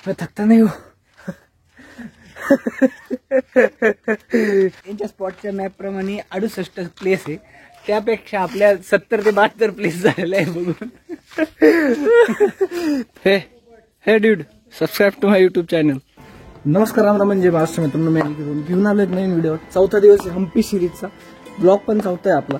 मैं थकता नहीं हूँ. यांच्या स्पॉटच्या मॅप प्रमाणे 68 प्लेस आहे, त्यापेक्षा आपल्या 70 ते 72 प्लेस झालेला आहे बघून. Hey dude, subscribe to my YouTube channel. नमस्कार, राम म्हणजे महाराष्ट्र मित्रांनो, मी घेऊन आलो एक नवीन व्हिडिओ. चौथा दिवस आहे हम्पी सिरीजचा. ब्लॉग पण चौथा आहे आपला.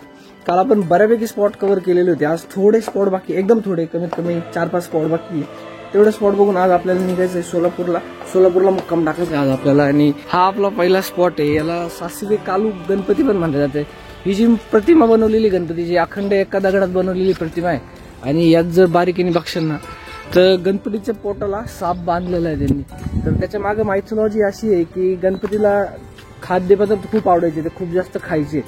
काल आपण बऱ्यापैकी स्पॉट कव्हर केलेले होते. आज थोडे स्पॉट बाकी, एकदम थोडे, कमीत कमी 4-5 स्पॉट बाकी आहे. तेवढे स्पॉट बघून आज आपल्याला निघायचं आहे सोलापूरला मुक्काम टाकायचा आज आपल्याला. आणि हा आपला पहिला स्पॉट आहे. याला सासिवे कालू गणपती पण म्हणले जाते. ही जी प्रतिमा बनवलेली गणपतीची, अखंड एका दगडात बनवलेली प्रतिमा आहे. आणि यात जर बारीकीने बघशाल ना, तर गणपतीच्या पोटाला साप बांधलेला आहे त्यांनी. तर त्याच्या मागे मायथॉलॉजी अशी आहे की गणपतीला खाद्यपदार्थ खूप आवडायचे, ते खूप जास्त खायचे.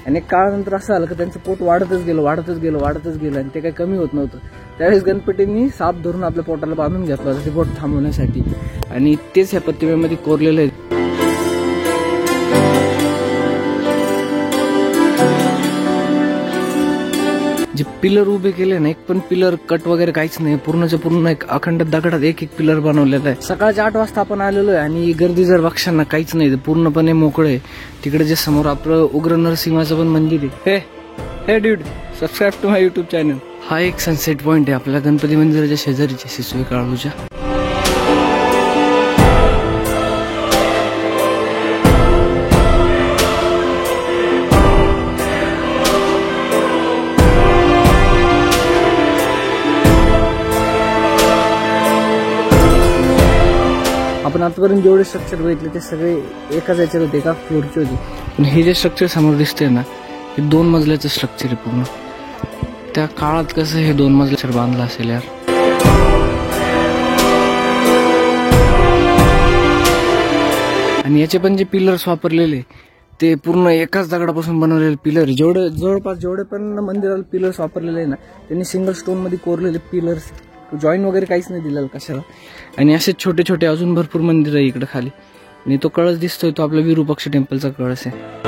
आणि काळानंतर असं आलं की त्यांचं पोट वाढतच गेलं आणि ते काही कमी होत नव्हतं. त्यावेळेस गणपतींनी साप धरून आपल्या पोटाला बांधून घेतलं होतं ते पोट थांबवण्यासाठी. आणि तेच ह्या प्रतिमेमध्ये कोरलेलं आहे. जे पिलर उभे केले ना, एक पण पिलर कट वगैरे काहीच नाही. पूर्णच्या पूर्ण एक अखंड दगडात एक पिलर बनवलेला आहे. सकाळच्या 8 वाजता आपण आलेलो आहे आणि गर्दी जर बघशाल ना, काहीच नाही, पूर्णपणे मोकळे. तिकडे जे समोर आपलं उग्र नरसिंहाचं पण मंदिर आहे. Hey dude, subscribe to my YouTube channel. हा एक सनसेट पॉइंट आहे आपल्या गणपती मंदिराच्या शेजारीच्या शिसवे काळूच्या. आपण आतापर्यंत जेवढे स्ट्रक्चर बघितले ते सगळे एकाच याच्यात होते, एका फ्लोअरचे होते. पण हे जे स्ट्रक्चर समोर दिसतंय ना, हे 2 मजल्याचं स्ट्रक्चर आहे पूर्ण. त्या काळात कसं हे 2 मजल्याचं बांधलं असेल यार. आणि याचे पण जे पिलर्स वापरलेले ते पूर्ण एकाच दगडापासून बनवलेले पिलर. जवळपास जेवढे पण मंदिराला पिलर्स वापरलेले आहे ना, त्यांनी सिंगल स्टोन मध्ये कोरलेले पिलर्स, जॉईन वगैरे काहीच नाही दिलेलं कशाला. आणि असे छोटे छोटे अजून भरपूर मंदिर आहे इकडे खाली. आणि तो कळस दिसतोय तो आपला विरूपाक्ष टेम्पलचा कळस आहे.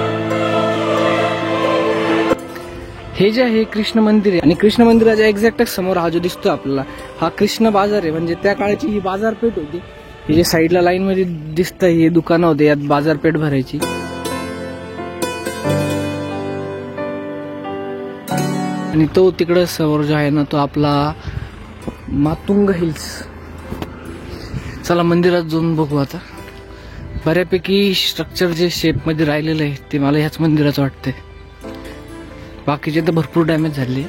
हे जे आहे कृष्ण मंदिर आहे. आणि कृष्ण मंदिराच्या एक्झॅक्ट समोर हा जो दिसतोय आपल्याला, हा कृष्ण बाजार आहे. म्हणजे त्या काळाची ही बाजारपेठ होती. हे जे साईडला लाईन मध्ये दिसतंय हे दुकानं होते, यात बाजारपेठ भरायची. आणि तो तिकडं समोर जो आहे ना, तो आपला मातुंग हिल्स. चला मंदिरात जाऊन बघू आता. बऱ्यापैकी स्ट्रक्चर जे शेप मध्ये राहिलेलं आहे ते मला ह्याच मंदिराचं वाटतंय. बाकीचे तर भरपूर डॅमेज झाले.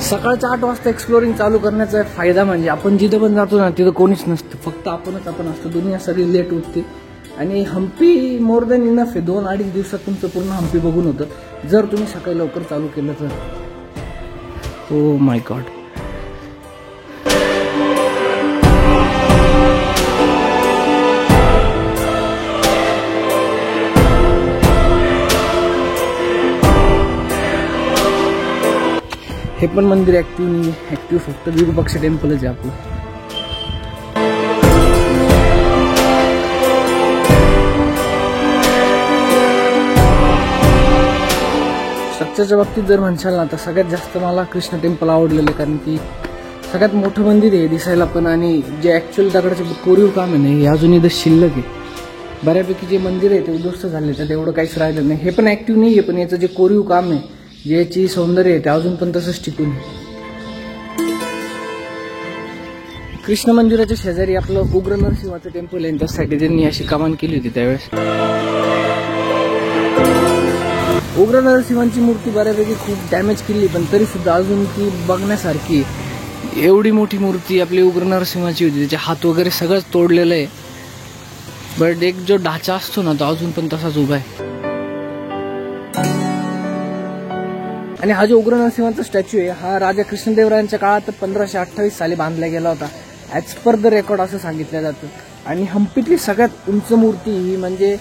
सकाळच्या 8 वाजता एक्सप्लोरिंग चालू करण्याचा फायदा म्हणजे आपण जिथं पण जातो ना, तिथं कोणीच नसतं, फक्त आपण असतो. दुनिया सगळी लेट उठते. आणि हम्पी मोर दॅन इनफ आहे. 2-2.5 दिवसात तुमचं पूर्ण हम्पी बघून होतं, जर तुम्ही सकाळी लवकर चालू केलं तर. Oh my God. हे पण मंदिर ऍक्टिव्ह नाही. ऍक्टिव्ह फक्त विरूपाक्ष टेम्पलच आहे आपलं. स्ट्रक्चरच्या बाबतीत जर म्हणशाल ना, तर सगळ्यात जास्त मला कृष्ण टेम्पल आवडलेलं आहे. कारण की सगळ्यात मोठं मंदिर आहे दिसायला पण. आणि जे ऍक्च्युअल दगडाचं कोरीव काम आहे ना, हे अजून इथं शिल्लक आहे. बऱ्यापैकी जे मंदिर आहे ते उद्ध्वस्त झाले, तर एवढं काहीच राहिलं नाही. हे पण ऍक्टिव्ह नाही आहे, पण याचं जे कोरीव काम आहे, ज्याची सौंदर्य आहे, ते अजून पण तसंच टिकून आहे. कृष्ण मंदिराच्या शेजारी आपलं उग्र नरसिंहाचं टेम्पल आहे. त्यासाठी त्यांनी अशी कमान केली होती त्यावेळेस. उग्र नरसिंहांची मूर्ती बऱ्यापैकी खूप डॅमेज केली, पण तरी सुद्धा अजून ती बघण्यासारखी. एवढी मोठी मूर्ती आपली उग्र नरसिंहाची होती, त्याचे हात वगैरे सगळंच तोडलेलं आहे. बट एक जो ढाचा असतो ना, तो अजून पण तसाच उभा आहे. आणि हा जो उग्र नरसिंहाचा स्टॅच्यू आहे, हा राजा कृष्णदेवरायांच्या काळात 1528 साली बांधला गेला होता, ॲज पर द रेकॉर्ड असं सांगितलं जातं. आणि हम्पीतली सगळ्यात उंच मूर्ती ही म्हणजे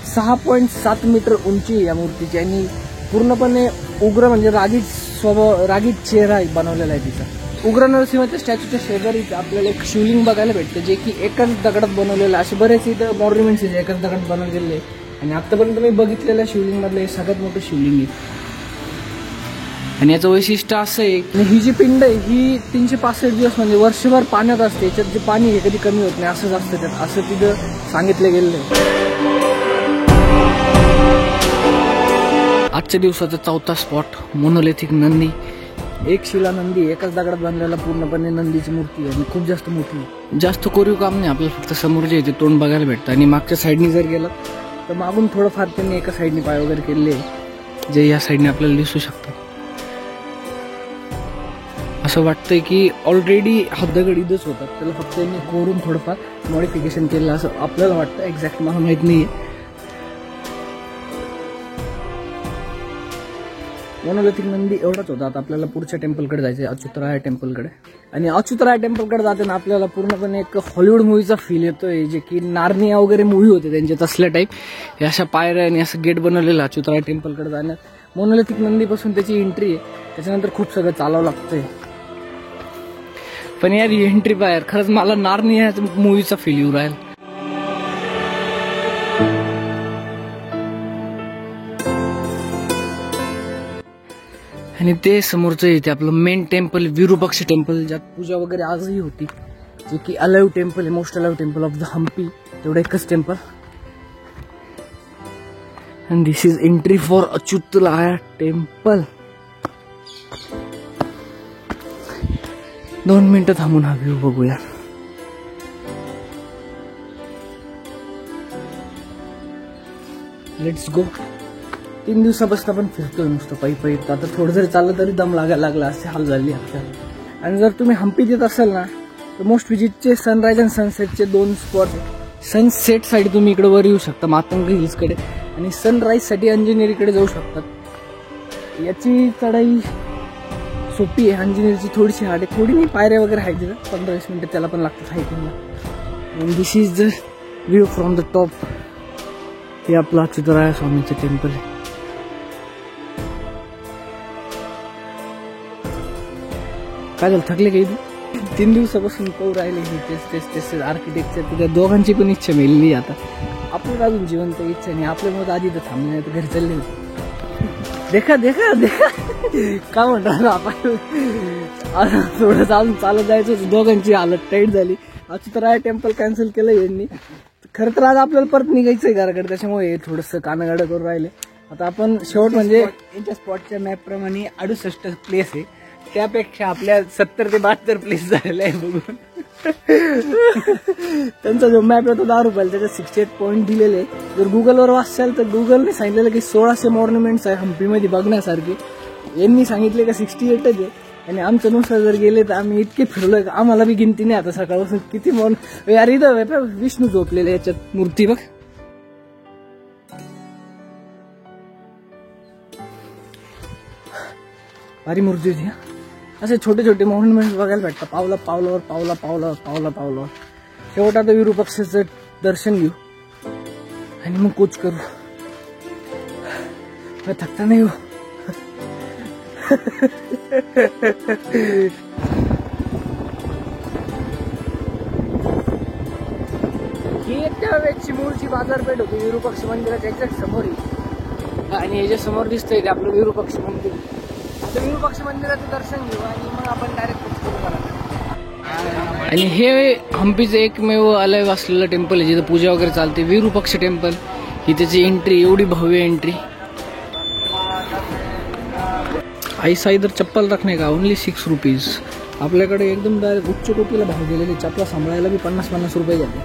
6.7 मीटर उंची या मूर्तीची. आणि पूर्णपणे उग्र म्हणजे रागीट चेहरा बनवलेला आहे तिचा. उग्र नरसिंहाच्या स्टॅच्यूच्या शेजारीच आपल्याला एक शिवलिंग बघायला भेटतं, जे की एकाच दगडात बनवलेलं. असे बरेच इथं मॉन्युमेंट्स एकाच दगडात बनवलेले. आणि आतापर्यंत मी बघितलेल्या शिवलिंग मधलं हे सगळ्यात मोठं शिवलिंग आहे. आणि याचं वैशिष्ट्य असं आहे की ही जी पिंड आहे ही 365 दिवस म्हणजे वर्षभर पाण्यात असते. याच्यात जे पाणी आहे कधी कमी होत नाही, असंच असतं त्यात, असं तिथं सांगितलं गेलं आहे. आजच्या दिवसाचा चौथा स्पॉट मोनोलिथिक नंदी. एक शिला नंदी, एकाच दगडात बांधलेला पूर्णपणे नंदीची मूर्ती आहे आणि खूप जास्त मोठी आहे. जास्त कोरीव काम नाही, आपल्याला फक्त समोर जे ते तोंड बघायला भेटतं. आणि मागच्या साईडनी जर गेलं तर मागून थोडंफार त्यांनी एका साईडने पाय वगैरे केलेले आहे जे या साईडने आपल्याला दिसू शकतात. असं वाटतंय की ऑलरेडी हा दगड इथंच होता, त्याला फक्त त्यांनी कोरून थोडंफार मॉडिफिकेशन केलं असं आपल्याला वाटतं. एक्झॅक्ट मला माहित नाहीये. मोनोलिथिक नंदी एवढाच होता. आता आपल्याला पुढच्या टेम्पलकडे जायचं आहे, अच्युतराय टेम्पलकडे. आणि अच्युतराय टेम्पलकडे जाताना आपल्याला पूर्णपणे एक हॉलिवूड मूवीचा फील येतोय, जे की नार्निया वगैरे मूवी होते त्यांचे तसल्या टाईप. हे अशा पायऱ्या आणि असं गेट बनवलेलं अच्युतराय टेम्पलकडे जाण्यात. मोनोलिथिक नंदीपासून त्याची एंट्री आहे, त्याच्यानंतर खूप सगळं चालावं लागतंय. पण यार ही एंट्री बाहेर खरंच मला नार्निया मूवीचा फील येऊ राहील. आणि ते समोरचं इथे आपलं मेन टेम्पल विरूपाक्ष टेम्पल, ज्यात पूजा वगैरे आजही होती, जे की अलाइव्ह टेम्पल आहे, most alive temple of the Hampi. तेवढं एकच temple. And this is entry for Achyutaraya temple. 2 मिनिटं थांबून हा व्ह्यू बघूया. Let's go. 3 दिवसापासून आपण फिरतोय नुसतं पायी पायी. आता थोडं जरी चाललं तरी दम लागायला लागला, असे हाल झाली आपल्याला. आणि जर तुम्ही हम्पीत येत असाल ना तर मोस्ट विजिटचे सनराईज आणि सनसेटचे 2 स्पॉट. सनसेटसाठी तुम्ही इकडे वर येऊ शकता मातंग हिल्सकडे, आणि सनराईजसाठी अंजनेरीकडे जाऊ शकतात. याची चढाई सोपी आहे, अंजनेरीची थोडीशी हार्ड आहे. थोडी नाही, पायऱ्या वगैरे आहेत तिथं, 15-20 मिनिटं त्याला पण लागतात हायकिंगला. And this is the view from the top. हे आपलं अच्युतराय स्वामीचं टेम्पल आहे. काय झालं, थकले का इथे? 3 दिवसापासून पाहू राहिले तेच आर्किटेक्चर. त्या दोघांची पण इच्छा मिळली. आता आपल्याला अजून जिवंत इच्छा नाही, आपल्यामध्ये आधी तर थांबले नाही तर घरी चालले होते. देखा देखा देखा काय म्हणतात आपण, थोडंसं अजून चालत जायचं होतं. दोघांची हालत टाईट झाली. अच्युतराय टेम्पल कॅन्सल केलं यांनी. खरं तर आज आपल्याला परत निघायचंय घराकडे, त्याच्यामुळे थोडंसं कानागाडं करून राहिले. आता आपण शेवट म्हणजे यांच्या स्पॉटच्या मॅप प्रमाणे 68 प्लेस आहे, त्यापेक्षा आपल्या 70 ते 72 प्लेस झालेला आहे बघून. त्यांचा जो मॅप आहे तो 10 रुपयाला, त्याच्यात 68 पॉईंट दिलेले. जर गुगलवर वाचाल तर गुगलने सांगितलेलं की 1600 मॉन्युमेंट्स आहे हम्पीमध्ये बघण्यासारखे. यांनी सांगितले का 68च आहे. आणि आमच्या नुसार जर गेले तर आम्ही इतके फिरलोय का आम्हाला बी गिनती नाही आता सकाळपासून किती यार. इथं विष्णू झोपलेले याच्यात मूर्ती बघ. भारी मूर्ती होती. असे छोटे छोटे मॉन्युमेंट्स बघायला भेटतात पावलावर. शेवट आता विरूपाक्षाचं दर्शन घेऊ आणि मग कूच करू. थकता नाही हो. ही त्या वेळची मूळची बाजारपेठ होती विरूपाक्ष मंदिराच्या एक्झॅक्ट समोर. आणि हे जे समोर दिसतंय ते आपलं विरूपाक्ष मंदिर. आता विरूपाक्ष मंदिराचं दर्शन घेऊ आणि मग आपण डायरेक्ट कूच करू. आणि हे हम्पीचं एकमेव अलाइव्ह असलेलं टेम्पल आहे जिथं पूजा वगैरे चालते, विरूपाक्ष टेम्पल. ही त्याची एंट्री, एवढी भव्य एंट्री. ऐसा इधर चप्पल रखने का ओनली 6 रुपीज. आपल्याकडे एकदम डायरेक्ट उच्च कोटीला भाव दिलेले. चपला सांभाळायला बी 50-50 रुपये जाते.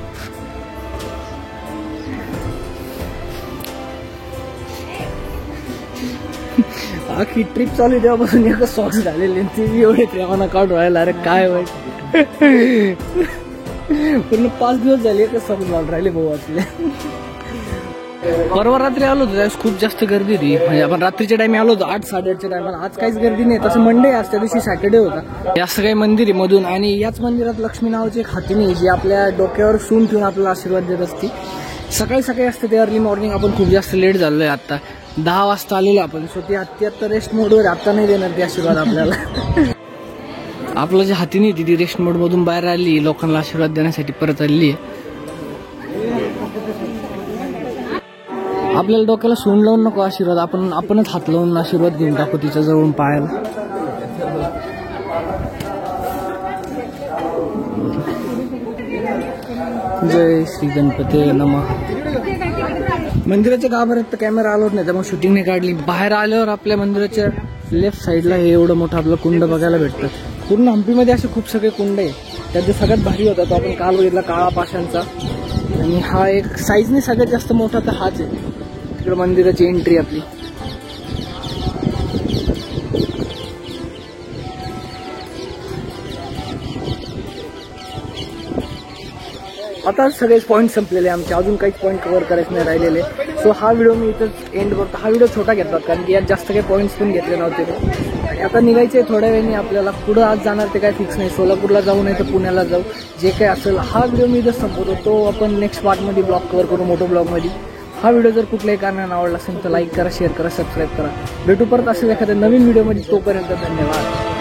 आखी ट्रिप चालू तेव्हापासून एकच सॉक्स झालेले, ते एवढे प्रेमानं काढून राहिला. अरे काय वाईट. पूर्ण 5 दिवस झाले एकच सॉक्स घालून राहिले भाऊ आपले. परवा रात्री आलो होतो त्यावेळेस खूप जास्त गर्दी होती. म्हणजे आपण रात्रीच्या टाइम आलो होतो 8-8:30च्या टायमाला. आज काहीच गर्दी नाही. तसं मंडे आज, त्या दिवशी सॅटर्डे होता. हे असं काही मंदिर आहे मधून. आणि याच मंदिरात लक्ष्मी नावाची एक हातीनी जी आपल्या डोक्यावर सून ठेवून आपल्याला आशीर्वाद देत असते. सकाळी असते ते अर्ली मॉर्निंग. आपण खूप जास्त लेट झालोय. आता 10 वाजता आलेलो आपण. सो ती हत्ती आता रेस्ट मोडवर. आता नाही देणार ती आशीर्वाद आपल्याला. आपलं जे हातीनी होती ती रेस्ट मोड मधून बाहेर आली, लोकांना आशीर्वाद देण्यासाठी परत आलेली आहे. आपल्याला डोक्याला सोंड लावून नको आशीर्वाद, आपणच हात लावून आशीर्वाद घेऊन टाकू तिच्या जवळून पायाला. जय श्री गणपती नमः. मंदिराच्या गाभाऱ्यात तर कॅमेरा आलोच नाही, त्यामुळे शूटिंग नाही काढली. बाहेर आल्यावर आपल्या मंदिराच्या लेफ्ट साईडला हे एवढं मोठं आपलं कुंड बघायला भेटतं. पूर्ण हम्पीमध्ये असे खूप सगळे कुंड आहे. त्यात सगळ्यात भारी होता तो आपण काल बघितला काळा पाषाणचा, आणि हा एक साईजने सगळ्यात जास्त मोठा तर हाच आहे. तिकडे मंदिराची एंट्री आपली. आता सगळेच पॉईंट संपलेले आमचे, अजून काहीच पॉईंट कव्हर करायचे नाही राहिलेले. सो हा व्हिडिओ मी इथंच एंड करतो. हा व्हिडिओ छोटा घेतला कारण की यात जास्त काही पॉईंट्स पण घेतले नव्हते. आता निघायचे थोड्या वेळाने आपल्याला. पुढं आज जाणार ते काय फिक्स नाही, सोलापूरला जाऊ नाही तर पुण्याला जाऊ, जे काही असेल. हा व्हिडिओ मी इथंच संपवतो, तो आपण नेक्स्ट पार्टमध्ये ब्लॉग कव्हर करू, मोठो ब्लॉगमध्ये. हा व्हिडिओ जर कुठल्याही कारणाने आवडला असेल तर लाईक करा, शेअर करा, सबस्क्राईब करा. भेटू परत असेल एखाद्या नवीन व्हिडिओमध्ये. तोपर्यंत धन्यवाद.